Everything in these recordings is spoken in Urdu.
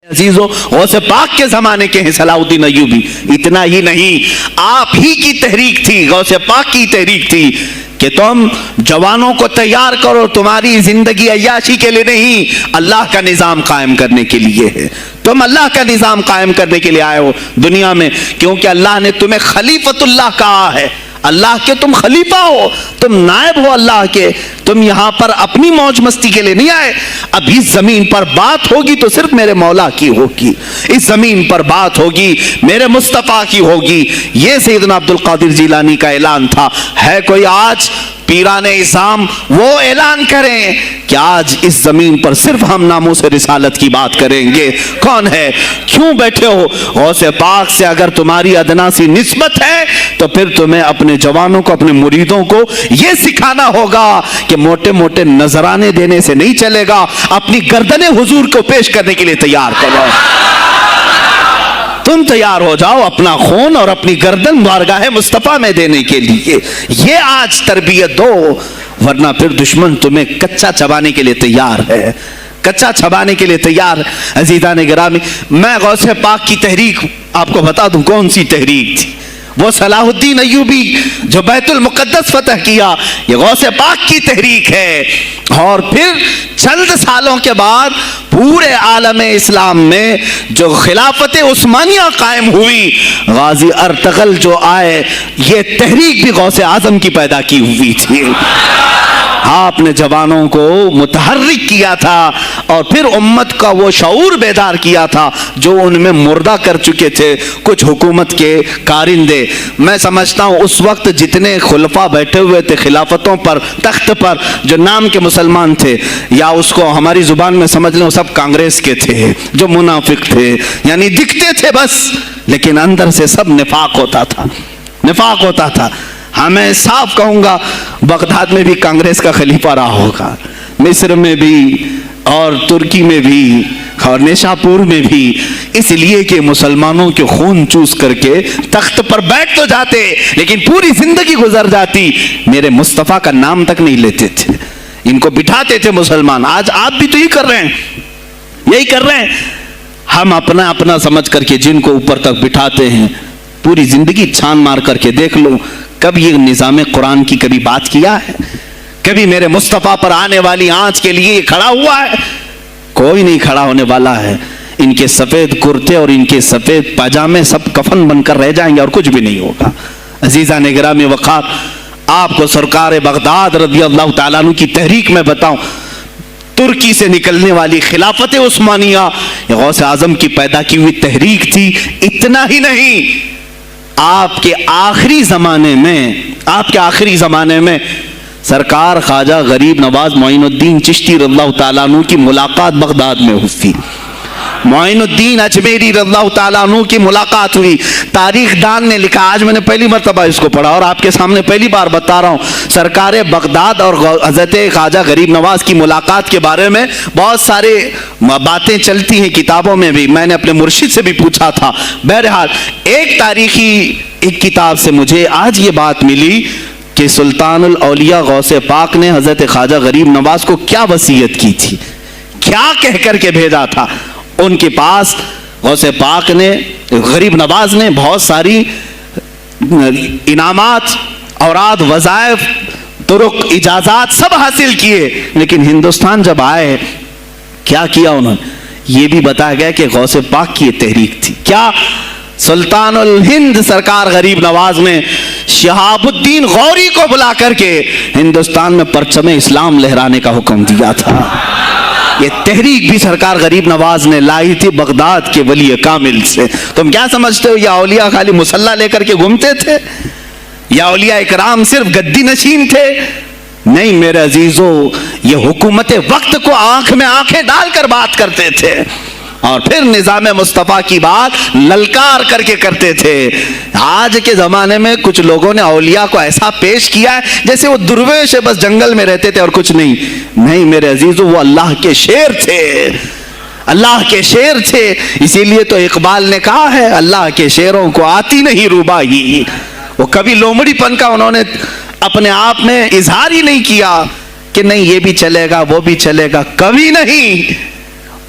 عزیزو غوث پاک کے زمانے کے ہیں صلاح الدین ایوبی. اتنا ہی نہیں، آپ ہی کی تحریک تھی، غوث پاک کی تحریک تھی کہ تم جوانوں کو تیار کرو، تمہاری زندگی عیاشی کے لیے نہیں، اللہ کا نظام قائم کرنے کے لیے ہے. تم اللہ کا نظام قائم کرنے کے لیے آئے ہو دنیا میں، کیونکہ اللہ نے تمہیں خلیفۃ اللہ کہا ہے. اللہ کے تم خلیفہ ہو، تم نائب ہو اللہ کے. تم یہاں پر اپنی موج مستی کے لیے نہیں آئے. اب اس زمین پر بات ہوگی تو صرف میرے مولا کی ہوگی، اس زمین پر بات ہوگی میرے مصطفیٰ کی ہوگی. یہ سیدنا عبد القادر جیلانی کا اعلان تھا. ہے کوئی آج پیران اسلام وہ اعلان کریں کہ آج اس زمین پر صرف ہم ناموس رسالت کی بات کریں گے؟ کون ہے؟ کیوں بیٹھے ہو؟ غوث پاک سے اگر تمہاری ادنا سی نسبت ہے تو پھر تمہیں اپنے جوانوں کو، اپنے مریدوں کو یہ سکھانا ہوگا کہ موٹے موٹے نذرانے دینے سے نہیں چلے گا، اپنی گردنیں حضور کو پیش کرنے کے لیے تیار کرو. تم تیار ہو جاؤ اپنا خون اور اپنی گردن بارگاہ مصطفیٰ میں دینے کے لیے. یہ آج تربیت دو، ورنہ پھر دشمن تمہیں کچا چبانے کے لیے تیار ہے، کچا چبانے کے لیے تیار. عزیزان گرامی، میں غوث پاک کی تحریک آپ کو بتا دوں کون سی تحریک تھی. وہ صلاح الدین ایوبی جو بیت المقدس فتح کیا، یہ غوث پاک کی تحریک ہے. اور پھر چند سالوں کے بعد پورے عالم اسلام میں جو خلافت عثمانیہ قائم ہوئی، غازی ارطغرل جو آئے، یہ تحریک بھی غوث اعظم کی پیدا کی ہوئی تھی. آپ نے جوانوں کو متحرک کیا تھا اور پھر امت کا وہ شعور بیدار کیا تھا جو ان میں مردہ کر چکے تھے کچھ حکومت کے کارندے. میں سمجھتا ہوں اس وقت جتنے خلفاء بیٹھے ہوئے تھے خلافتوں پر، تخت پر، جو نام کے مسلمان تھے، یا اس کو ہماری زبان میں سمجھ لیں، وہ سب کانگریس کے تھے جو منافق تھے، یعنی دکھتے تھے بس لیکن اندر سے سب نفاق ہوتا تھا، نفاق ہوتا تھا. ہاں میں صاف کہوں گا، بغداد میں بھی کانگریس کا خلیفہ رہا ہوگا، مصر میں بھی اور ترکی میں بھی اور نیشاپور میں بھی، اس لیے کہ مسلمانوں کے خون چوس کر کے تخت پر بیٹھ تو جاتے لیکن پوری زندگی گزر جاتی، میرے مصطفیٰ کا نام تک نہیں لیتے تھے. ان کو بٹھاتے تھے مسلمان. آج آپ بھی تو یہی کر رہے ہیں، یہی کر رہے ہیں. ہم اپنا اپنا سمجھ کر کے جن کو اوپر تک بٹھاتے ہیں، پوری زندگی چھان مار کر کے دیکھ لو، کب یہ نظام قرآن کی کبھی بات کیا ہے؟ کبھی میرے مصطفیٰ پر آنے والی آنچ کے لیے یہ کھڑا ہوا ہے؟ کوئی نہیں کھڑا ہونے والا ہے. ان کے سفید کرتے اور ان کے سفید پاجامے سب کفن بن کر رہ جائیں گے اور کچھ بھی نہیں ہوگا. عزیزان گرامی وقار، آپ کو سرکار بغداد رضی اللہ تعالیٰ عنہ کی تحریک میں بتاؤں، ترکی سے نکلنے والی خلافت عثمانیہ یہ غوث اعظم کی پیدا کی ہوئی تحریک تھی. اتنا ہی نہیں، آپ کے آخری زمانے میں سرکار خواجہ غریب نواز معین الدین چشتی رضی اللہ تعالیٰ عنہ کی ملاقات بغداد میں ہوئی. معین الدین اجمیری رضی اللہ تعالیٰ عنہ کی ملاقات ہوئی. تاریخ دان نے لکھا، آج میں نے پہلی مرتبہ اس کو پڑھا اور آپ کے سامنے پہلی بار بتا رہا ہوں. سرکار بغداد اور حضرت خواجہ غریب نواز کی ملاقات کے بارے میں بہت سارے باتیں چلتی ہیں کتابوں میں بھی، میں نے اپنے مرشد سے بھی پوچھا تھا. بہرحال ایک کتاب سے مجھے آج یہ بات ملی کہ سلطان الاولیاء غوث پاک نے حضرت خواجہ غریب نواز کو کیا وصیت کی تھی، کیا کہہ کر کے بھیجا تھا. ان کے پاس غوث پاک نے، غریب نواز نے بہت ساری انعامات، اوراد، وظائف، طرق، اجازات سب حاصل کیے، لیکن ہندوستان جب آئے کیا کیا انہوں نے؟ یہ بھی بتایا گیا کہ غوث پاک کی یہ تحریک تھی. کیا؟ سلطان الہند سرکار غریب نواز نے شہاب الدین غوری کو بلا کر کے ہندوستان میں پرچم اسلام لہرانے کا حکم دیا تھا. یہ تحریک بھی سرکار غریب نواز نے لائی تھی بغداد کے ولی کامل سے. تم کیا سمجھتے ہو یہ اولیاء خالی مسلح لے کر کے گھومتے تھے؟ یا اولیاء اکرام صرف گدی نشین تھے؟ نہیں میرے عزیزو، یہ حکومت وقت کو آنکھ میں آنکھیں ڈال کر بات کرتے تھے اور پھر نظام مصطفیٰ کی بات للکار کر کے کرتے تھے. آج کے زمانے میں کچھ لوگوں نے اولیاء کو ایسا پیش کیا ہے جیسے وہ درویش بس جنگل میں رہتے تھے اور کچھ نہیں. نہیں میرے عزیزو، وہ اللہ کے شیر تھے، اللہ کے شیر تھے. اسی لیے تو اقبال نے کہا ہے، اللہ کے شیروں کو آتی نہیں روبائی. وہ کبھی لومڑی پن کا انہوں نے اپنے آپ میں اظہار ہی نہیں کیا کہ نہیں یہ بھی چلے گا وہ بھی چلے گا، کبھی نہیں.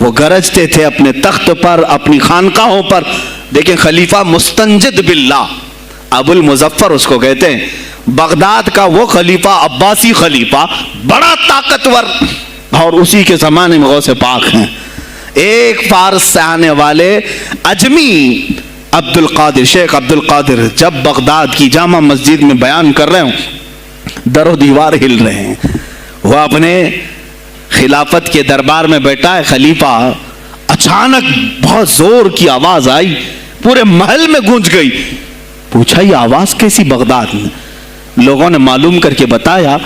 وہ گرجتے تھے اپنے تخت پر، اپنی خانقاہوں پر. دیکھیں خلیفہ مستنجد باللہ، ابو المظفر اس کو کہتے ہیں، بغداد کا وہ خلیفہ، عباسی خلیفہ، بڑا طاقتور، اور اسی کے زمانے میں غوث پاک ہیں. ایک فارس سے آنے والے اجمی عبد القادر، شیخ عبد القادر، جب بغداد کی جامع مسجد میں بیان کر رہے ہوں، در و دیوار ہل رہے ہیں. وہ اپنے خلافت کے دربار میں بیٹھا ہے خلیفہ، اچانک بہت زور کی آواز آئی، پورے محل میں گونج گئی. پوچھا یہ آواز کیسی بغداد میں؟ لوگوں نے معلوم کر کے بتایا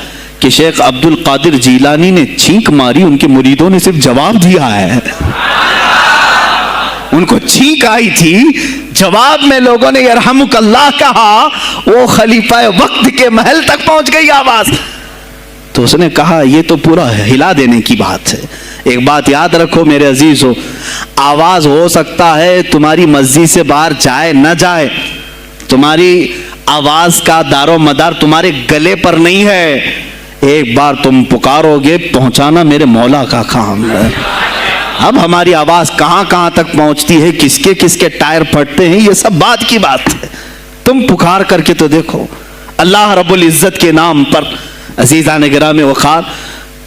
کہ شیخ عبد القادر جیلانی نے چھینک ماری، ان کے مریدوں نے صرف جواب دیا ہے. ان کو چھینک آئی تھی، جواب میں لوگوں نے یرحمک اللہ کہا، وہ خلیفہ وقت کے محل تک پہنچ گئی آواز. تو اس نے کہا یہ تو پورا ہلا دینے کی بات ہے. ایک بات یاد رکھو میرے عزیزو، آواز ہو سکتا ہے تمہاری مسجد سے باہر جائے نہ جائے، تمہاری آواز کا دار و مدار تمہارے گلے پر نہیں ہے. ایک بار تم پکارو گے، پہنچانا میرے مولا کا کام ہے. اب ہماری آواز کہاں کہاں تک پہنچتی ہے، کس کے ٹائر پھٹتے ہیں، یہ سب بات کی بات ہے. تم پکار کر کے تو دیکھو. اللہ رب العزت کے نام پر عزیزان گرامی وقار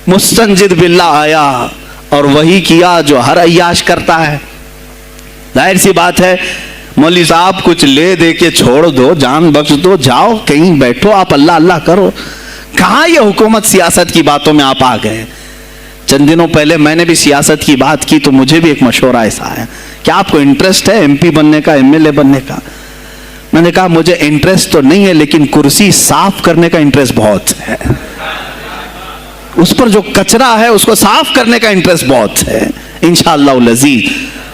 مستنجد باللہ آیا اور وہی کیا جو ہر عیاش کرتا ہے. ظاہر سی بات ہے، مولوی صاحب کچھ لے دے کے چھوڑ دو، جان بخش دو، جاؤ کہیں بیٹھو، آپ اللہ اللہ کرو. کہاں یہ حکومت سیاست کی باتوں میں آپ آ گئے؟ چند دنوں پہلے میں نے بھی سیاست کی بات کی تو مجھے بھی ایک مشورہ ایسا ہے کہ آپ کو انٹرسٹ ہے ایم پی بننے کا، ایم ایل اے بننے کا؟ میں نے کہا مجھے انٹرسٹ تو نہیں ہے، لیکن کرسی صاف کرنے کا انٹرسٹ بہت ہے. اس پر جو کچرا ہے اس کو صاف کرنے کا انٹرسٹ بہت ہے. انشاءاللہ العزیز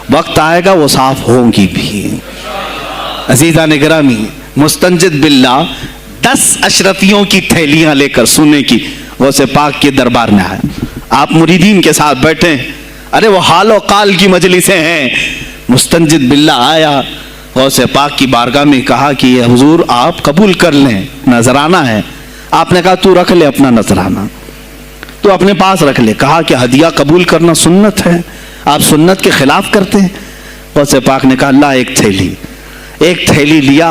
وقت آئے گا وہ صاف ہوں گی بھی. عزیزان گرامی مستنجد باللہ 10 اشرفیوں کی تھیلیاں لے کر سونے کی غوث پاک کے دربار میں آئے. آپ مریدین کے ساتھ بیٹھے، ارے وہ حال و قال کی مجلسیں ہیں. مستنجد باللہ آیا، غوث پاک کی بارگاہ میں کہا کہ یہ حضور آپ قبول کر لیں، نذرانہ ہے. آپ نے کہا تو رکھ لے اپنا نذرانہ، تو اپنے پاس رکھ لے. کہا کہ ہدیہ قبول کرنا سنت ہے، آپ سنت کے خلاف کرتے ہیں. غوث پاک نے کہا اللہ ایک تھیلی لیا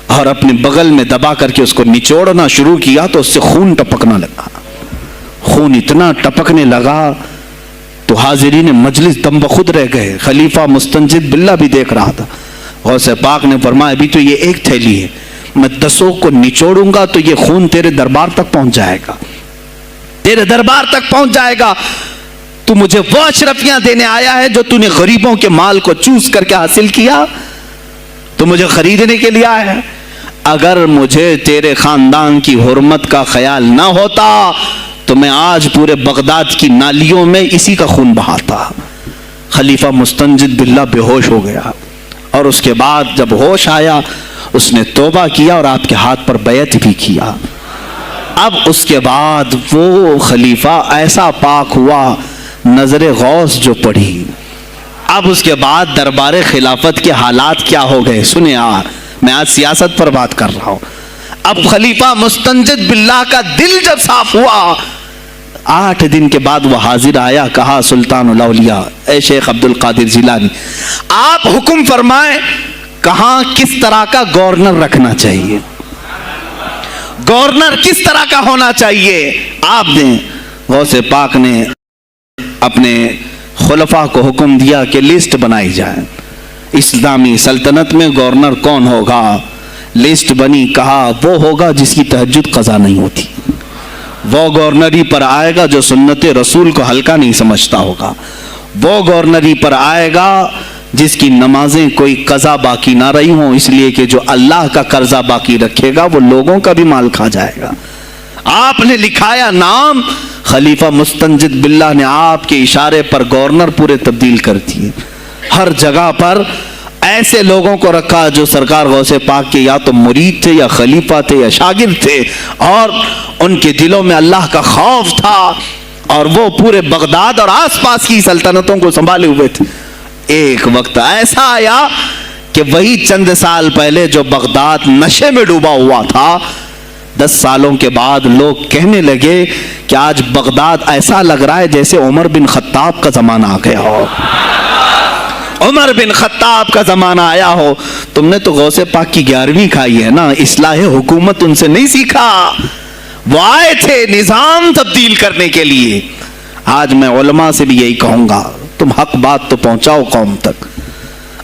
اور اپنے بغل میں دبا کر کے اس کو نچوڑنا شروع کیا تو اس سے خون ٹپکنا لگا. خون اتنا ٹپکنے لگا تو حاضرین مجلس دم بخود رہ گئے. خلیفہ مستنجد باللہ بھی دیکھ رہا تھا. غوث پاک نے فرمایا ابھی تو یہ ایک تھیلی ہے، میں 10 کو نچوڑوں گا تو یہ خون تیرے دربار تک پہنچ جائے گا، تیرے دربار تک پہنچ جائے گا. تو مجھے وہ اشرفیاں دینے آیا ہے جو تو نے غریبوں کے مال کو چوس کر کے حاصل کیا، تو مجھے خریدنے کے لیے آیا ہے. اگر مجھے تیرے خاندان کی حرمت کا خیال نہ ہوتا تو میں آج پورے بغداد کی نالیوں میں اسی کا خون بہاتا. خلیفہ مستنجد باللہ بے ہوش ہو گیا، اور اس کے بعد جب ہوش آیا اس نے توبہ کیا اور آپ کے ہاتھ پر بیعت بھی کیا. اب اس کے بعد وہ خلیفہ ایسا پاک ہوا، نظر غوث جو پڑھی. اب اس کے بعد دربار خلافت کے حالات کیا ہو گئے سنیں. میں آج سیاست پر بات کر رہا ہوں. اب خلیفہ مستنجد باللہ کا دل جب صاف ہوا، 8 دن کے بعد وہ حاضر آیا. کہا سلطان الاولیاء اے شیخ عبد القادر جیلانی، آپ حکم فرمائیں کہاں کس طرح کا گورنر رکھنا چاہیے، گورنر کس طرح کا ہونا چاہیے آپ دیں. غوث پاک نے اپنے خلفاء کو حکم دیا کہ لسٹ بنائی جائے، اسلامی سلطنت میں گورنر کون ہوگا. لسٹ بنی. کہا وہ ہوگا جس کی تہجد قضا نہیں ہوتی، وہ گورنری پر آئے گا جو سنت رسول کو ہلکا نہیں سمجھتا ہوگا، وہ گورنری پر آئے گا جس کی نمازیں کوئی قضا باقی نہ رہی ہوں، اس لیے کہ جو اللہ کا قرضہ باقی رکھے گا وہ لوگوں کا بھی مال کھا جائے گا. آپ نے لکھایا نام، خلیفہ مستنجد باللہ نے آپ کے اشارے پر گورنر پورے تبدیل کر دیے. ہر جگہ پر ایسے لوگوں کو رکھا جو سرکار غوث پاک کے یا تو مرید تھے یا خلیفہ تھے یا شاگرد تھے، اور ان کے دلوں میں اللہ کا خوف تھا، اور وہ پورے بغداد اور آس پاس کی سلطنتوں کو سنبھالے ہوئے تھے. ایک وقت ایسا آیا کہ وہی چند سال پہلے جو بغداد نشے میں ڈوبا ہوا تھا، 10 سالوں کے بعد لوگ کہنے لگے کہ آج بغداد ایسا لگ رہا ہے جیسے عمر بن خطاب کا زمانہ آ گیا ہو، عمر بن خطاب کا زمانہ آیا ہو۔ تم نے تو غوث پاک کی 11ویں کھائی ہے نا، اصلاح حکومت ان سے نہیں سیکھا، وہ آئے تھے نظام تبدیل کرنے کے لیے۔ آج میں علماء سے بھی یہی کہوں گا، تم حق بات تو پہنچاؤ قوم تک۔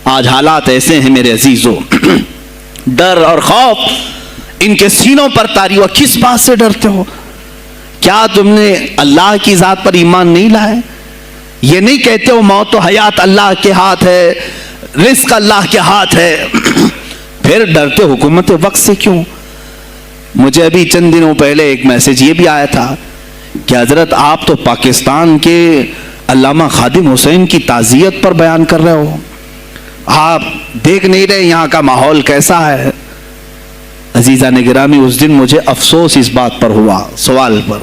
آج حالات ایسے ہیں میرے عزیزوں، ڈر اور خوف ان کے سینوں پر طاری ہوا۔ کس بات سے ڈرتے ہو؟ کیا تم نے اللہ کی ذات پر ایمان نہیں لائے؟ یہ نہیں کہتے ہو موت و حیات اللہ کے ہاتھ ہے، رزق اللہ کے ہاتھ ہے، پھر ڈرتے حکومت وقت سے کیوں؟ مجھے ابھی چند دنوں پہلے ایک میسج یہ بھی آیا تھا کہ حضرت آپ تو پاکستان کے علامہ خادم حسین کی تعزیت پر بیان کر رہے ہو، آپ دیکھ نہیں رہے یہاں کا ماحول کیسا ہے؟ عزیزان گرامی، اس دن مجھے افسوس اس بات پر ہوا، سوال پر،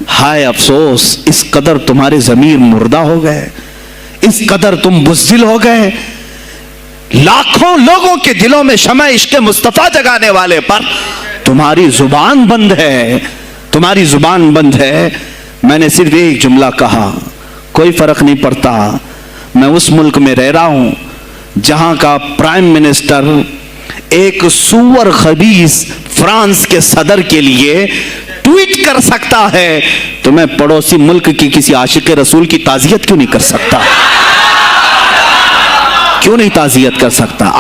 ہائے افسوس، اس قدر تمہارے ضمیر مردہ ہو گئے، اس قدر تم بزدل ہو گئے، لاکھوں لوگوں کے دلوں میں شمع عشق مصطفیٰ جگانے والے پر تمہاری زبان بند ہے، تمہاری زبان بند ہے۔ میں نے صرف ایک جملہ کہا، کوئی فرق نہیں پڑتا، میں اس ملک میں رہ رہا ہوں جہاں کا پرائم منسٹر ایک سور خبیث فرانس کے صدر کے لیے ٹویٹ کر سکتا ہے، تو میں پڑوسی ملک کی کسی عاشق رسول کی تعزیت کیوں نہیں کر سکتا؟ کیوں نہیں تعزیت کر سکتا؟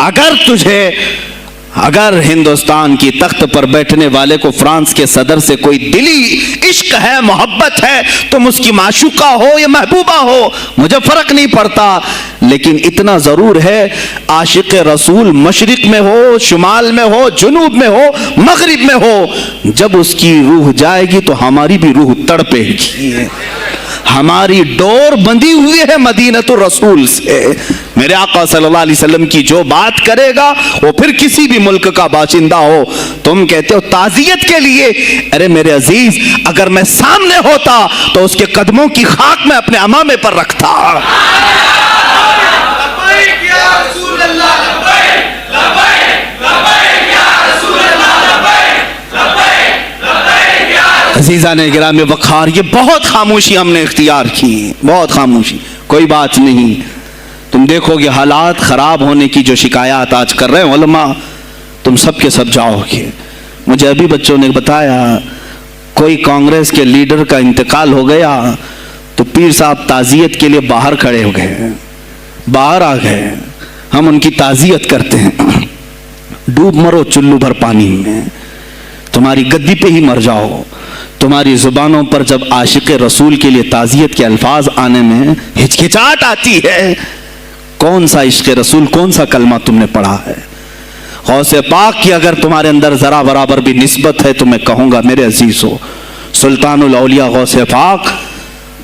اگر ہندوستان کی تخت پر بیٹھنے والے کو فرانس کے صدر سے کوئی دلی عشق ہے، محبت ہے، تم اس کی معشوقہ ہو یا محبوبہ ہو، مجھے فرق نہیں پڑتا، لیکن اتنا ضرور ہے عاشق رسول مشرق میں ہو، شمال میں ہو، جنوب میں ہو، مغرب میں ہو، جب اس کی روح جائے گی تو ہماری بھی روح تڑپے گی۔ ہماری ڈور بندھی ہوئی ہے مدینۃ الرسول سے۔ میرے آقا صلی اللہ علیہ وسلم کی جو بات کرے گا وہ پھر کسی بھی ملک کا باشندہ ہو۔ تم کہتے ہو تعزیت کے لیے، ارے میرے عزیز، اگر میں سامنے ہوتا تو اس کے قدموں کی خاک میں اپنے امامے پر رکھتا۔ عزیزان گرامی وقار، یہ بہت خاموشی ہم نے اختیار کی، بہت خاموشی، کوئی بات نہیں۔ تم دیکھو گے حالات خراب ہونے کی جو شکایات آج کر رہے ہیں علماء، تم سب کے سب جاؤ گے۔ مجھے ابھی بچوں نے بتایا کوئی کانگریس کے لیڈر کا انتقال ہو گیا تو پیر صاحب تعزیت کے لیے باہر کھڑے ہو گئے، باہر آ گئے، ہم ان کی تعزیت کرتے ہیں۔ ڈوب مرو چلو بھر پانی میں، تمہاری گدی پہ ہی مر جاؤ۔ تمہاری زبانوں پر جب عاشق رسول کے لیے تعزیت کے الفاظ آنے میں ہچکچاہٹ آتی ہے، کون سا عشق رسول، کون سا کلمہ تم نے پڑھا ہے؟ غوث پاک کی اگر تمہارے اندر ذرا برابر بھی نسبت ہے تو میں کہوں گا میرے عزیزو، سلطان الاولیاء غوث پاک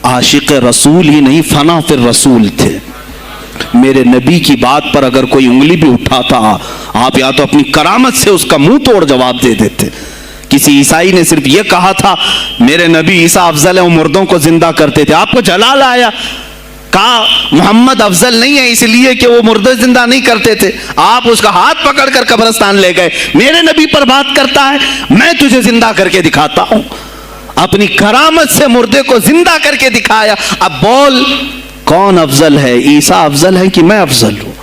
عاشق رسول ہی نہیں، فنا فی الرسول تھے۔ میرے نبی کی بات پر اگر کوئی انگلی بھی اٹھاتا، آپ یا تو اپنی کرامت سے اس کا منہ توڑ جواب دے دیتے۔ کسی عیسائی نے صرف یہ کہا تھا میرے نبی عیسیٰ افضل ہے، وہ مردوں کو زندہ کرتے تھے، آپ کو جلال آیا، کہا محمد افضل نہیں ہے اس لیے کہ وہ مردے زندہ نہیں کرتے تھے، آپ اس کا ہاتھ پکڑ کر قبرستان لے گئے۔ میرے نبی پر بات کرتا ہے، میں تجھے زندہ کر کے دکھاتا ہوں۔ اپنی کرامت سے مردے کو زندہ کر کے دکھایا۔ اب بول کون افضل ہے، عیسیٰ افضل ہے کہ میں افضل ہوں؟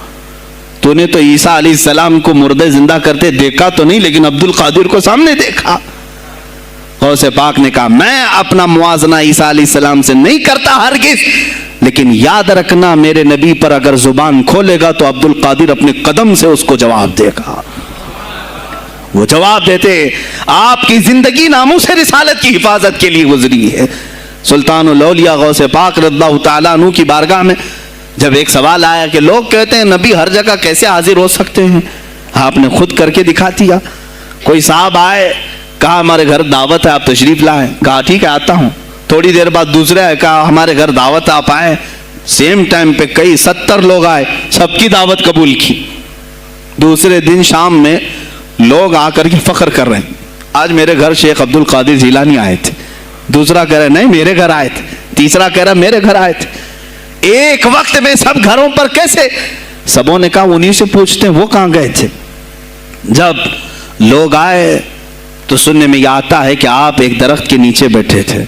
تو نے تو عیسیٰ علیہ السلام کو مردے زندہ کرتے دیکھا تو نہیں، لیکن عبد القادر کو سامنے دیکھا۔ غوث پاک نے کہا میں اپنا موازنہ عیسیٰ علیہ السلام سے نہیں کرتا ہرگز، لیکن یاد رکھنا میرے نبی پر اگر زبان کھولے گا تو عبد القادر اپنے قدم سے اس کو جواب دے گا۔ وہ جواب دیتے، آپ کی زندگی ناموس رسالت کی حفاظت کے لیے گزری ہے۔ سلطان الاولیاء غوث پاک رضی اللہ تعالیٰ عنہ کی بارگاہ میں جب ایک سوال آیا کہ لوگ کہتے ہیں نبی ہر جگہ کیسے حاضر ہو سکتے ہیں، آپ نے خود کر کے دکھا دیا۔ کوئی صاحب آئے، کہا ہمارے گھر دعوت ہے، آپ تشریف لائیں، کہا ٹھیک ہے آتا ہوں۔ تھوڑی دیر بعد دوسرے آئے، کہا ہمارے گھر دعوت ہے، آپ آئیں۔ سیم ٹائم پہ کئی 70 لوگ آئے، سب کی دعوت قبول کی۔ دوسرے دن شام میں لوگ آ کر کے فخر کر رہے ہیں، آج میرے گھر شیخ عبد القادر جیلانی آئے تھے۔ دوسرا کہہ رہا نہیں میرے گھر آئے تھے، تیسرا کہہ رہا میرے گھر آئے تھے۔ ایک وقت میں سب گھروں پر کیسے؟ سبوں نے کہا انہی سے پوچھتے ہیں وہ کہاں گئے تھے۔ جب لوگ آئے تو سننے میں یہ آتا ہے کہ آپ ایک درخت کے نیچے بیٹھے تھے,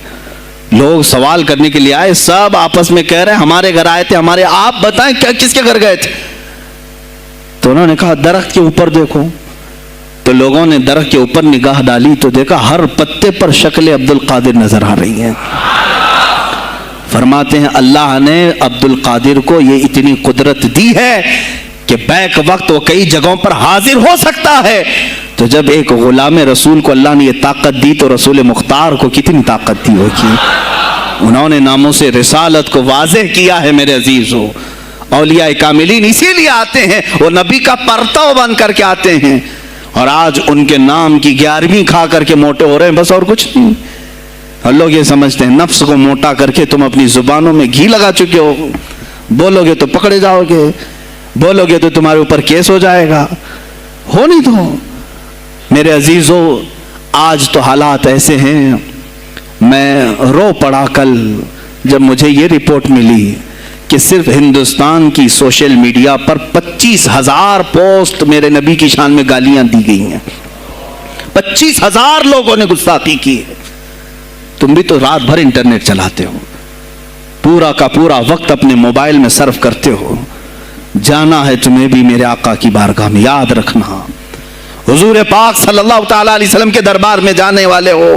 لوگ سوال کرنے کے لیے آئے, سب آپس میں کہہ رہے ہیں ہمارے گھر آئے تھے, ہمارے, آپ بتائیں کیا کس کے گھر گئے تھے؟ تو انہوں نے کہا درخت کے اوپر دیکھو. تو لوگوں نے درخت کے اوپر نگاہ ڈالی تو دیکھا ہر پتے پر شکل عبد القادر نظر آ رہی ہے. فرماتے ہیں اللہ نے عبد القادر کو یہ اتنی قدرت دی ہے کہ بیک وقت وہ کئی جگہوں پر حاضر ہو سکتا ہے. تو جب ایک غلام رسول کو اللہ نے یہ طاقت دی تو رسول مختار کو کتنی طاقت دی ہوگی. انہوں نے ناموس رسالت کو واضح کیا ہے میرے عزیزو. اولیاء کاملین اسی لیے آتے ہیں, وہ نبی کا پرتو بن کر کے آتے ہیں, اور آج ان کے نام کی 11ویں کھا کر کے موٹے ہو رہے ہیں, بس اور کچھ نہیں. اور لوگ یہ سمجھتے ہیں نفس کو موٹا کر کے تم اپنی زبانوں میں گھی لگا چکے ہو, بولو گے تو پکڑے جاؤ گے, بولو گے تو تمہارے اوپر کیس ہو جائے گا. ہو نہیں تو میرے عزیزو, آج تو حالات ایسے ہیں. میں رو پڑا کل جب مجھے یہ رپورٹ ملی کہ صرف ہندوستان کی سوشل میڈیا پر 25,000 پوسٹ میرے نبی کی شان میں گالیاں دی گئی ہیں. 25,000 لوگوں نے گستاخی کی ہے. تم بھی تو رات بھر انٹرنیٹ چلاتے ہو, پورا کا پورا وقت اپنے موبائل میں صرف کرتے ہو. جانا ہے تمہیں بھی میرے آقا کی بارگاہ میں, یاد رکھنا حضور پاک صلی اللہ تعالی علیہ وسلم کے دربار میں جانے والے ہو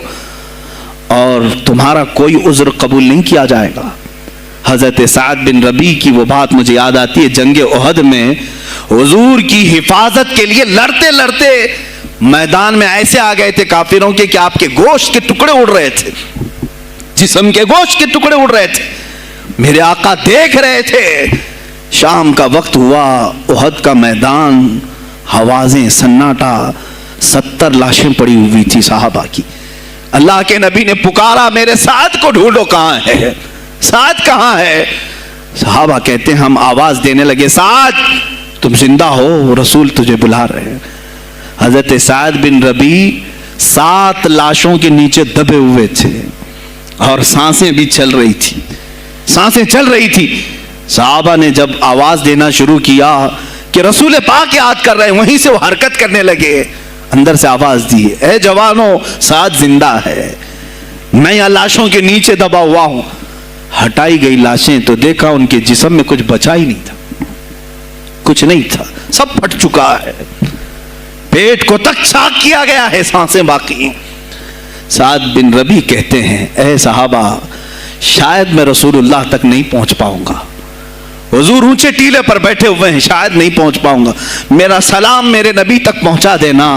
اور تمہارا کوئی عذر قبول نہیں کیا جائے گا. حضرت سعد بن ربیع کی وہ بات مجھے یاد آتی ہے, جنگ احد میں حضور کی حفاظت کے لیے لڑتے لڑتے میدان میں ایسے آ گئے تھے کافروں کے کہ آپ کے گوشت کے ٹکڑے اڑ رہے تھے, جسم کے گوشت کے ٹکڑے اڑ رہے تھے. میرے آقا دیکھ رہے تھے. شام کا وقت ہوا, احد کا میدان, ہوازیں, سناٹا, 70 لاشیں پڑی ہوئی تھی صحابہ کی. اللہ کے نبی نے پکارا میرے سعد کو ڈھونڈو, کہاں ہے سعد, کہاں ہے؟ صحابہ کہتے ہیں ہم آواز دینے لگے سعد تم زندہ ہو, رسول تجھے بلا رہے ہیں. حضرت سعد بن ربیع 7 لاشوں کے نیچے دبے ہوئے تھے اور سانسیں بھی چل رہی تھی, سانسیں چل رہی تھی. صحابہ نے جب آواز دینا شروع کیا کہ رسول پاک یاد کر رہے ہیں, وہیں سے وہ حرکت کرنے لگے. اندر سے آواز دی, اے جوانوں سعد زندہ ہے, میں یہاں لاشوں کے نیچے دبا ہوا ہوں. ہٹائی گئی لاشیں تو دیکھا ان کے جسم میں کچھ بچا ہی نہیں تھا, کچھ نہیں تھا, سب پھٹ چکا ہے. پیٹ کو تک چاک کیا گیا ہے, سانسیں باقی. سعد بن ربیع کہتے ہیں اے صحابہ شاید میں رسول اللہ تک نہیں پہنچ پاؤں گا, حضور اونچے ٹیلے پر بیٹھے ہوئے ہیں, شاید نہیں پہنچ پاؤں گا. میرا سلام میرے نبی تک پہنچا دینا,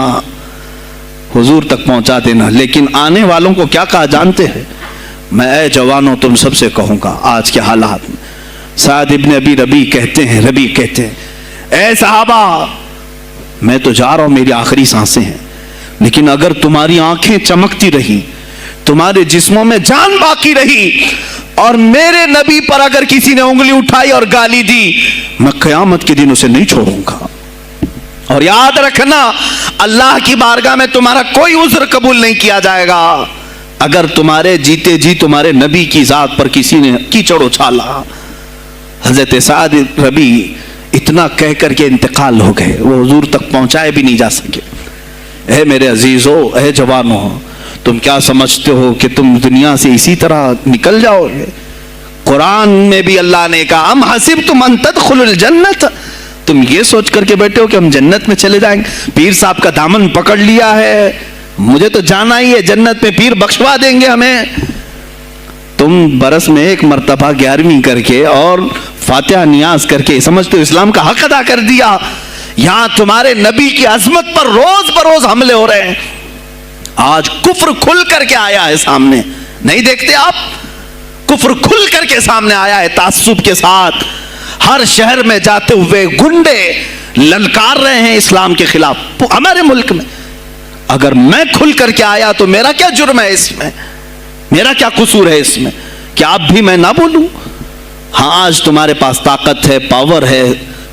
حضور تک پہنچا دینا. لیکن آنے والوں کو کیا کہا جانتے ہیں؟ میں اے جوانوں تم سب سے کہوں گا آج کے حالات میں. سعد ابن ابی ربیع کہتے ہیں اے صحابہ میں تو جا رہا ہوں, میری آخری سانسیں ہیں, لیکن اگر تمہاری آنکھیں چمکتی رہی, تمہارے جسموں میں جان باقی رہی, اور میرے نبی پر اگر کسی نے انگلی اٹھائی اور گالی دی, میں قیامت کے دن اسے نہیں چھوڑوں گا. اور یاد رکھنا اللہ کی بارگاہ میں تمہارا کوئی عذر قبول نہیں کیا جائے گا اگر تمہارے جیتے جی تمہارے نبی کی ذات پر کسی نے کیچڑ اچھالا. حضرت سعد ربیع اتنا کہہ کر کے انتقال ہو گئے, وہ حضور تک پہنچائے بھی نہیں جا سکے. اے میرے عزیزو, اے جوانو, تم کیا سمجھتے ہو کہ تم دنیا سے اسی طرح نکل جاؤ گے؟ قرآن میں بھی اللہ نے کہا ام حسبتم ان تدخلوا الجنت, تم یہ سوچ کر کے بیٹھے ہو کہ ہم جنت میں چلے جائیں گے. پیر صاحب کا دامن پکڑ لیا ہے, مجھے تو جانا ہی ہے جنت میں, پیر بخشوا دیں گے ہمیں. تم برس میں 1 مرتبہ 11ویں کر کے اور فاتحہ نیاز کر کے سمجھتے ہو اسلام کا حق ادا کر دیا. یہاں تمہارے نبی کی عظمت پر روز بروز حملے ہو رہے ہیں. آج کفر کھل کر کے آیا ہے سامنے, نہیں دیکھتے آپ؟ کفر کھل کر کے سامنے آیا ہے تعصب کے ساتھ. ہر شہر میں جاتے ہوئے گنڈے للکار رہے ہیں اسلام کے خلاف ہمارے ملک میں. اگر میں کھل کر کے آیا تو میرا کیا جرم ہے اس میں, میرا کیا قصور ہے اس میں کہ آپ بھی میں نہ بولوں؟ ہاں آج تمہارے پاس طاقت ہے, پاور ہے,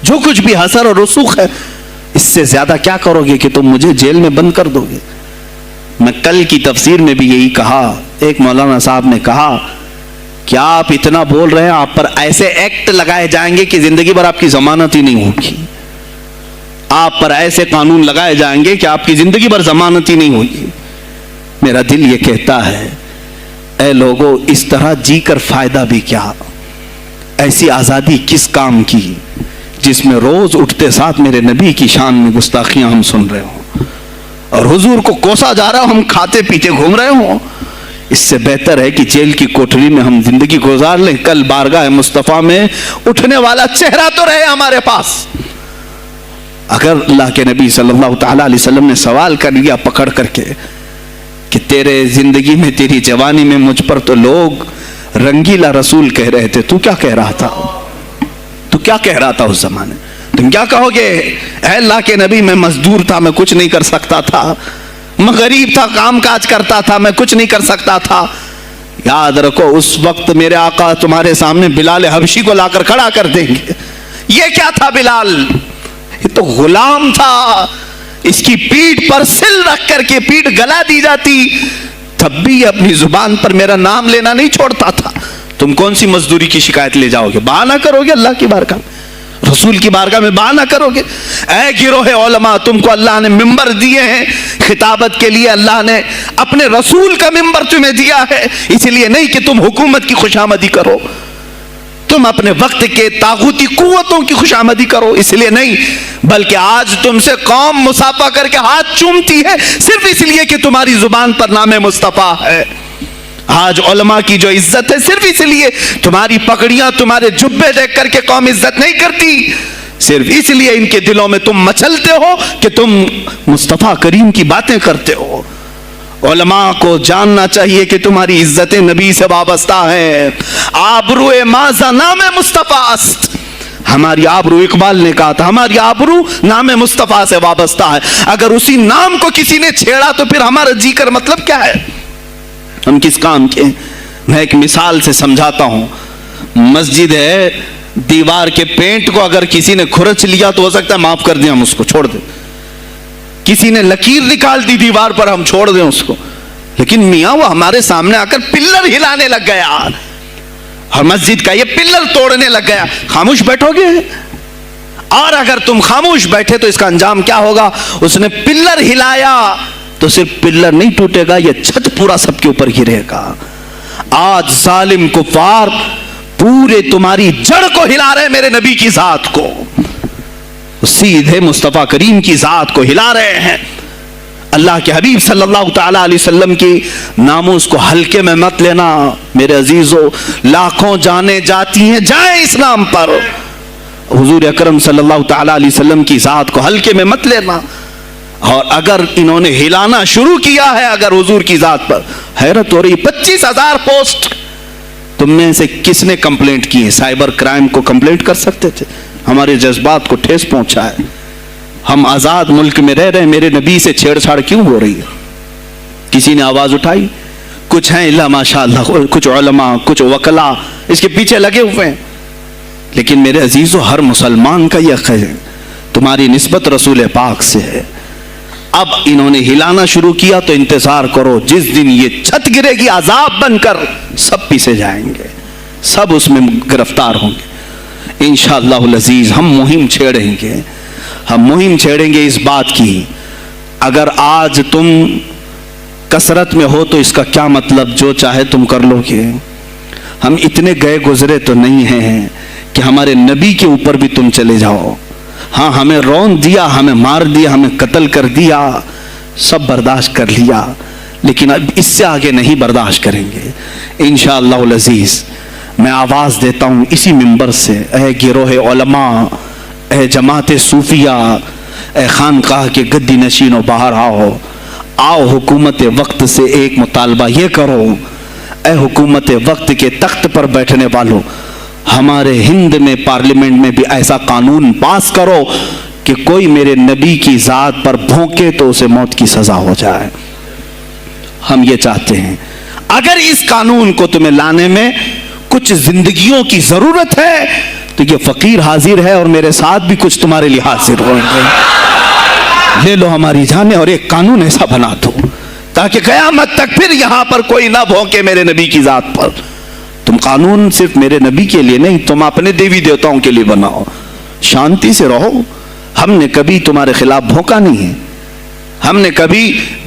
جو کچھ بھی حسر اور رسوخ ہے, اس سے زیادہ کیا کرو گے کہ تم مجھے جیل میں بند کر دو گے؟ میں کل کی تفسیر میں بھی یہی کہا, ایک مولانا صاحب نے کہا کیا آپ اتنا بول رہے ہیں, آپ پر ایسے ایکٹ لگائے جائیں گے کہ زندگی بھر آپ کی ضمانت ہی نہیں ہوگی. آپ پر ایسے قانون لگائے جائیں گے کہ آپ کی زندگی بھر ضمانت ہی نہیں ہوگی. میرا دل یہ کہتا ہے اے لوگوں اس طرح جی کر فائدہ بھی کیا، ایسی آزادی کس کام کی جس میں روز اٹھتے ساتھ میرے نبی کی شان میں گستاخیاں ہم سن رہے ہوں اور حضور کو کوسا جا رہا ہم کھاتے پیتے گھوم رہے ہوں۔ اس سے بہتر ہے کہ جیل کی کوٹری میں ہم زندگی گزار لیں، کل بارگاہ مصطفیٰ میں اٹھنے والا چہرہ تو رہے ہمارے پاس۔ اگر اللہ کے نبی صلی اللہ تعالی علیہ وسلم نے سوال کر لیا پکڑ کر کے کہ تیرے زندگی میں تیری جوانی میں مجھ پر تو لوگ رنگیلا رسول کہہ رہے تھے، تو کیا کہہ رہا تھا؟ تو کیا کہہ رہا تھا اس زمانے؟ تم کیا کہو گے؟ اے اللہ کے نبی میں مزدور تھا، میں کچھ نہیں کر سکتا تھا، میں غریب تھا، کام کاج کرتا تھا، میں کچھ نہیں کر سکتا تھا۔ یاد رکھو اس وقت میرے آقا تمہارے سامنے بلال حبشی کو لا کر کھڑا کر دیں گے۔ یہ کیا تھا بلال؟ یہ تو غلام تھا، اس کی پیٹھ پر سل رکھ کر کے پیٹھ گلا دی جاتی، تب بھی اپنی زبان پر میرا نام لینا نہیں چھوڑتا تھا۔ تم کون سی مزدوری کی شکایت لے جاؤ گے؟ بہانہ کرو گے اللہ کی بارگاہ میں، رسول کی بارگاہ میں بہانہ کرو گے؟ اے گروہ علماء، تم کو اللہ نے ممبر دیے ہیں خطابت کے لیے، اللہ نے اپنے رسول کا ممبر تمہیں دیا ہے، اس لیے نہیں کہ تم حکومت کی خوشامدی کرو، تم اپنے وقت کے طاغوتی قوتوں کی خوشامدی کرو، اس لیے نہیں، بلکہ آج تم سے قوم مصافحہ کر کے ہاتھ چومتی ہے صرف اس لیے کہ تمہاری زبان پر نام مصطفیٰ ہے۔ آج علماء کی جو عزت ہے صرف اس لیے، تمہاری پگڑیاں تمہارے جبے دیکھ کر کے قوم عزت نہیں کرتی، صرف اس لیے ان کے دلوں میں تم مچلتے ہو کہ تم مصطفیٰ کریم کی باتیں کرتے ہو۔ علماء کو جاننا چاہیے کہ تمہاری عزت نبی سے وابستہ ہے۔ آبرو ماذا نام مصطفیٰ است، ہماری آبرو، اقبال نے کہا تھا ہماری آبرو نام مصطفیٰ سے وابستہ ہے۔ اگر اسی نام کو کسی نے چھیڑا تو پھر ہمارا جی کر مطلب کیا ہے؟ ہم کس کام کے؟ میں ایک مثال سے سمجھاتا ہوں۔ مسجد ہے، دیوار کے پینٹ کو اگر کسی نے کھرچ لیا تو ہو سکتا ہے معاف کر دیں، ہم اس کو چھوڑ دیں۔ کسی نے لکیر نکال دی دیوار پر، ہم چھوڑ دیں اس کو، لیکن میاں وہ ہمارے سامنے آ کر پلر ہلانے لگ گیا اور مسجد کا یہ پلر توڑنے لگ گیا، خاموش بیٹھو گے؟ اور اگر تم خاموش بیٹھے تو اس کا انجام کیا ہوگا؟ اس نے پلر ہلایا تو صرف پلر نہیں ٹوٹے گا، یہ چھت پورا سب کے اوپر گرے گا۔ آج ظالم کفار پورے تمہاری جڑ کو ہلا رہے میرے نبی کی ذات کو، سیدھے مصطفیٰ کریم کی ذات کو ہلا رہے ہیں۔ اللہ کے حبیب صلی اللہ تعالی علیہ وسلم کی ناموس کو ہلکے میں مت لینا میرے عزیزو، لاکھوں جانیں جاتی ہیں، جائیں اس نام پر۔ حضور اکرم صلی اللہ تعالی علیہ وسلم کی ذات کو ہلکے میں مت لینا۔ اور اگر انہوں نے ہلانا شروع کیا ہے اگر حضور کی ذات پر، حیرت ہو رہی، 25,000 پوسٹ تم میں سے کس نے کمپلینٹ کی ہے؟ سائبر کرائم کو کمپلینٹ کر سکتے تھے، ہمارے جذبات کو ٹھیس پہنچا ہے۔ ہم آزاد ملک میں رہ رہے ہیں، میرے نبی سے چھیڑ چھاڑ کیوں ہو رہی ہے؟ کسی نے آواز اٹھائی؟ کچھ ہیں اللہ ماشاءاللہ، کچھ علماء، کچھ وکلا اس کے پیچھے لگے ہوئے ہیں، لیکن میرے عزیزو ہر مسلمان کا یہ خیر ہے، تمہاری نسبت رسول پاک سے ہے۔ اب انہوں نے ہلانا شروع کیا تو انتظار کرو، جس دن یہ چھت گرے گی عذاب بن کر سب پیچھے جائیں گے، سب اس میں گرفتار ہوں گے۔ انشاءاللہ العزیز ہم مہم چھیڑیں گے، ہم مہم چھیڑیں گے اس بات کی۔ اگر آج تم کثرت میں ہو تو اس کا کیا مطلب؟ جو چاہے تم کر لو گے۔ ہم اتنے گئے گزرے تو نہیں ہیں کہ ہمارے نبی کے اوپر بھی تم چلے جاؤ۔ ہاں ہمیں رون دیا، ہمیں مار دیا، ہمیں قتل کر دیا، سب برداشت کر لیا، لیکن اب اس سے آگے نہیں برداشت کریں گے انشاءاللہ العزیز۔ میں آواز دیتا ہوں اسی منبر سے، اے گروہ علماء، اے جماعت صوفیہ، اے خانقاہ کے گدی نشینوں، باہر آؤ، آؤ حکومت وقت سے ایک مطالبہ یہ کرو، اے حکومت وقت کے تخت پر بیٹھنے والوں، ہمارے ہند میں پارلیمنٹ میں بھی ایسا قانون پاس کرو کہ کوئی میرے نبی کی ذات پر بھونکے تو اسے موت کی سزا ہو جائے۔ ہم یہ چاہتے ہیں۔ اگر اس قانون کو تمہیں لانے میں کچھ زندگیوں کی ضرورت ہے تو یہ فقیر حاضر ہے اور میرے ساتھ بھی کچھ تمہارے لیے حاضر ہوئیں گے۔ لے لو ہماری جانیں اور ایک قانون ایسا بنا دو تاکہ قیامت تک پھر یہاں پر کوئی نہ بھونکے میرے نبی کی ذات پر۔ تم قانون صرف میرے نبی کے لیے نہیں، تم اپنے دیوی دیوتاؤں کے لیے بناؤ، شانتی سے رہو۔ ہم نے کبھی تمہارے خلاف بھونکا نہیں ہے، ہم نے کبھی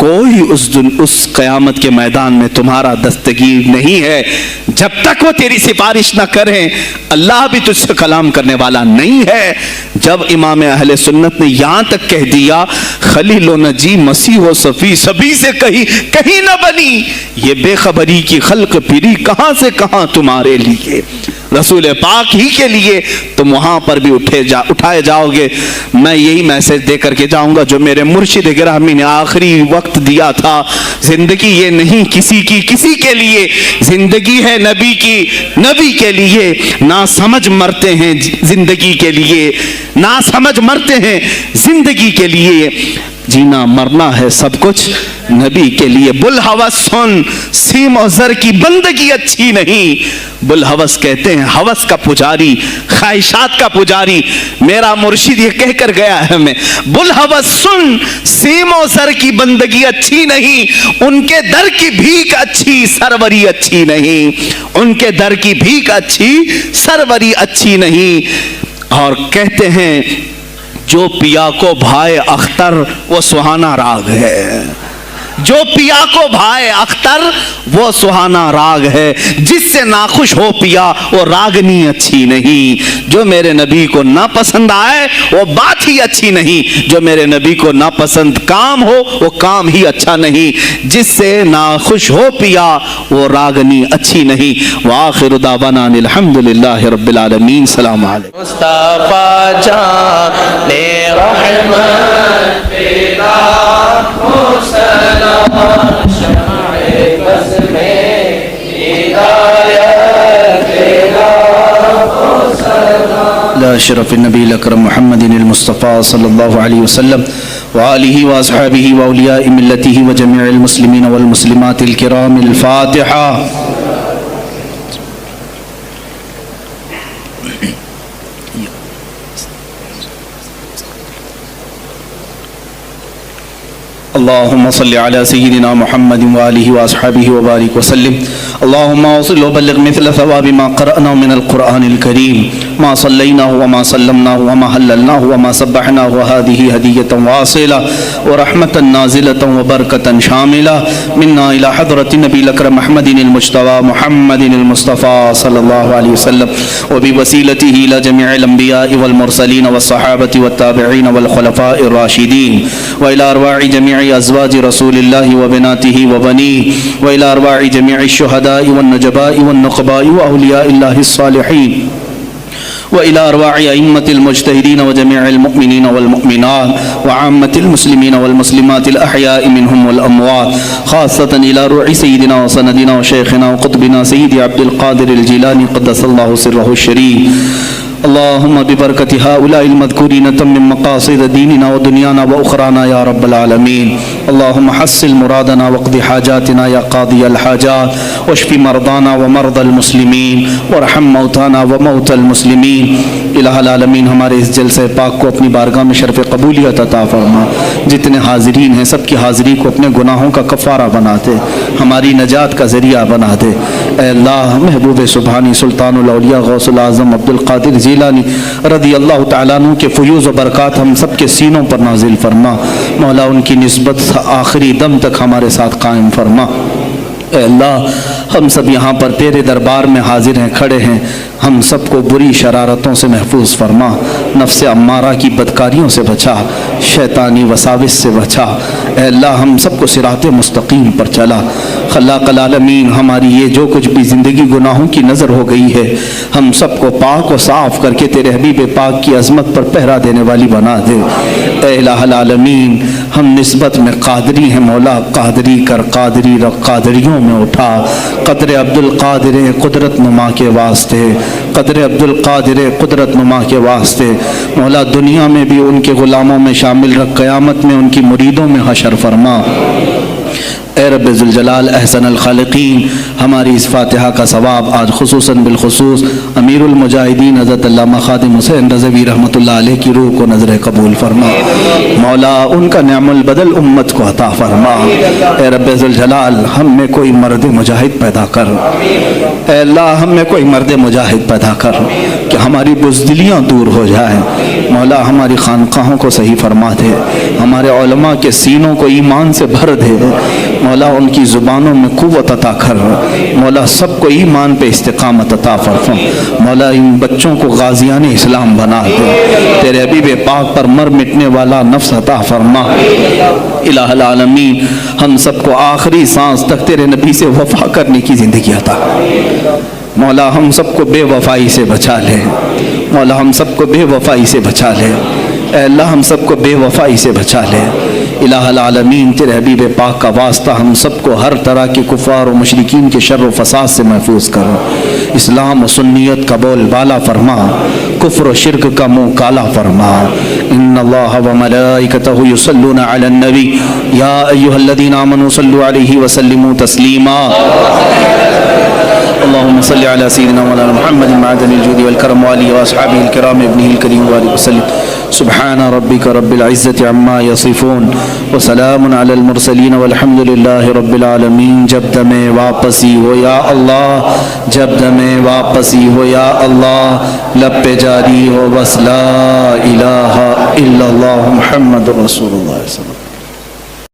کوئی اس قیامت کے میدان میں تمہارا دستگیر نہیں ہے جب تک وہ تیری سفارش نہ کریں. اللہ بھی تجھ سے کلام کرنے والا نہیں ہے. جب امام اہل سنت نے یہاں تک کہہ دیا خلیل و نجی مسیح و صفی سبھی سے کہیں نہ بنی, یہ بے خبری کی خلق پھری کہاں سے کہاں تمہارے لیے, رسول پاک ہی کے لیے تم وہاں پر بھی اٹھائے جاؤ گے. میں یہی میسج دے کر کے جاؤں گا جو میرے مرشد گرامی نے آخری وقت دیا تھا. زندگی یہ نہیں کسی کے لیے, زندگی ہے نبی کی, نبی کے لیے. نہ سمجھ مرتے ہیں زندگی کے لیے, نہ سمجھ مرتے ہیں زندگی کے لیے. جینا مرنا ہے سب کچھ نبی کے لیے. بلحوث سن, سیم و زر کی بندگی اچھی نہیں. بلحوث کہتے ہیں ہوس کا پجاری, خواہشات کا پجاری. میرا مرشد یہ کہہ کر گیا ہے ہمیں, بلحوث سن, سیم و زر کی بندگی اچھی نہیں. ان کے در کی بھیک اچھی, سروری اچھی نہیں. ان کے در کی بھیک اچھی, سروری اچھی نہیں. اور کہتے ہیں جو پیا کو بھائے اختر وہ سہانا راگ ہے. جو پیا کو بھائے اختر وہ سہانا راگ ہے. جس سے ناخوش ہو پیا وہ راگنی اچھی نہیں. جو میرے نبی کو ناپسند آئے وہ بات ہی اچھی نہیں. جو میرے نبی کو ناپسند کام ہو وہ کام ہی اچھا نہیں. جس سے ناخوش ہو پیا وہ راگنی اچھی نہیں. وآخر دعوانا الحمدللہ رب العالمین. السلام علیکم. مصطفیٰ جان رحمت پیدا شمع بز میں ہدایت لا شرف النبی الاکرم محمد المصطفى صلی اللہ علیہ وسلم وآلہ واصحابہ واولیاء ملتہ وجميع المسلمین والمسلمات الکرام. الفاتحہ. اللهم صل على سيدنا محمد وآله وأصحابه وبارك وسلم. اللهم وصل وبلغ مثل ثواب ما قرأنا من القرآن الكريم, ما صليناه وما سلمناه وما هللناه وما سبحناه, وهذه هدية واصلة ورحمة نازلة وبركة شاملة منا إلى حضرة النبي الأكرم محمد المجتبى محمد المصطفى صلى الله عليه وسلم, وبوسيلته إلى جميع الأنبياء والمرسلين والصحابة والتابعين والخلفاء الراشدين, وإلى أرواح جميع أزواج رسول الله وبناته وبنيه, وإلى أرواح جميع الشهداء والنجباء والنقباء وأولياء الله الصالحين, وإلى أرواح أئمة المجتهدين وجميع المؤمنين والمؤمنات وعامة المسلمين والمسلمات الأحياء منهم والأموات, خاصة إلى روح سيدنا وسندنا وشيخنا وقطبنا سيدي عبد القادر الجيلاني قدس الله سره الشريف. اللهم ببركة هؤلاء المذكورين تمم مقاصد ديننا ودنيانا وأخرانا يا رب العالمين. اللهم حصل مرادنا واقض حاجاتنا يا قاضي الحاجات, واشف مرضانا ومرضى المسلمين, وارحم موتانا وموتى المسلمين. الہ العالمین ہمارے اس جلسہ پاک کو اپنی بارگاہ میں شرف قبولیت عطا فرما. جتنے حاضرین ہیں سب کی حاضری کو اپنے گناہوں کا کفارہ بنا دے, ہماری نجات کا ذریعہ بنا دے. اے اللہ محبوب سبحانی سلطان الاولیاء غوث العظم عبد القادر جیلانی رضی اللہ تعالیٰ عنہ کے فیوز و برکات ہم سب کے سینوں پر نازل فرما. مولا ان کی نسبت آخری دم تک ہمارے ساتھ قائم فرما. اے اللہ ہم سب یہاں پر تیرے دربار میں حاضر ہیں, کھڑے ہیں, ہم سب کو بری شرارتوں سے محفوظ فرما. نفس امارہ کی بدکاریوں سے بچا, شیطانی وساوس سے بچا. اے اللہ ہم سب کو صراط مستقیم پر چلا. خلاق العالمین ہماری یہ جو کچھ بھی زندگی گناہوں کی نظر ہو گئی ہے ہم سب کو پاک و صاف کر کے تیرے حبیب پاک کی عظمت پر پہرا دینے والی بنا دے. اے الہ العالمین ہم نسبت میں قادری ہیں مولا, قادری کر, قادری رکھ, قادریوں میں اٹھا. قدر عبد القادر قدرت نما کے واسطے, قدر عبد القادر قدرت نما کے واسطے مولا دنیا میں بھی ان کے غلاموں میں شامل رکھ, قیامت میں ان کی مریدوں میں حشر فرما. اے رب ذوالجلال احسن الخالقین، ہماری اس فاتحہ کا ثواب آج خصوصاً بالخصوص امیر المجاہدین حضرت علامہ خادم حسین رضوی رحمۃ اللہ علیہ کی روح کو نظر قبول فرما، مولا ان کا نعم البدل امت کو عطا فرما۔ اے رب ذوالجلال ہم میں کوئی مرد مجاہد پیدا کر، اے اللہ ہم میں کوئی مرد مجاہد پیدا کر کہ ہماری بزدلیاں دور ہو جائیں۔ مولا ہماری خانقاہوں کو صحیح فرما دے، ہمارے علماء کے سینوں کو ایمان سے بھر دے، مولا ان کی زبانوں میں قوت عطا کر، مولا سب کو ایمان پہ استقامت عطا فرما، مولا ان بچوں کو غازیان اسلام بنا دے، تیرے حبیب پاک پر مر مٹنے والا نفس عطا فرما۔ الہ العالمین ہم سب کو آخری سانس تک تیرے نبی سے وفا کرنے کی زندگی عطا، مولا ہم سب کو بے وفائی سے بچا لے، مولا ہم سب کو بے وفائی سے بچا لے، اے اللہ ہم سب کو بے وفائی سے بچا لے۔ الہ العالمین تیرے حبیب پاک کا واسطہ ہم سب کو ہر طرح کے کفار و مشرکین کے شر و فساد سے محفوظ کرو، اسلام و سنیت کا بول بالا فرما، کفر و شرک کا منہ کالا فرما۔ ان اللہ و ملائکتہ یصلون علی النبی یا ایھا الذین آمنوا صلوا علیہ وسلموا تسلیما۔ اللهم صل على سيدنا مولانا محمد معدن الجود والكرم وآله وأصحابه الكرام ابنه الكريم وآله وسلم۔ سبحان ربك رب العزة عما يصفون وسلام على المرسلين والحمد لله رب العالمين۔ جب دمیں واپسی ہو یا اللہ، جب دمیں واپسی ہو یا اللہ، لب پہ جاری ہو بس لا الہ الا اللہ محمد رسول اللہ صلی اللہ علیہ وسلم۔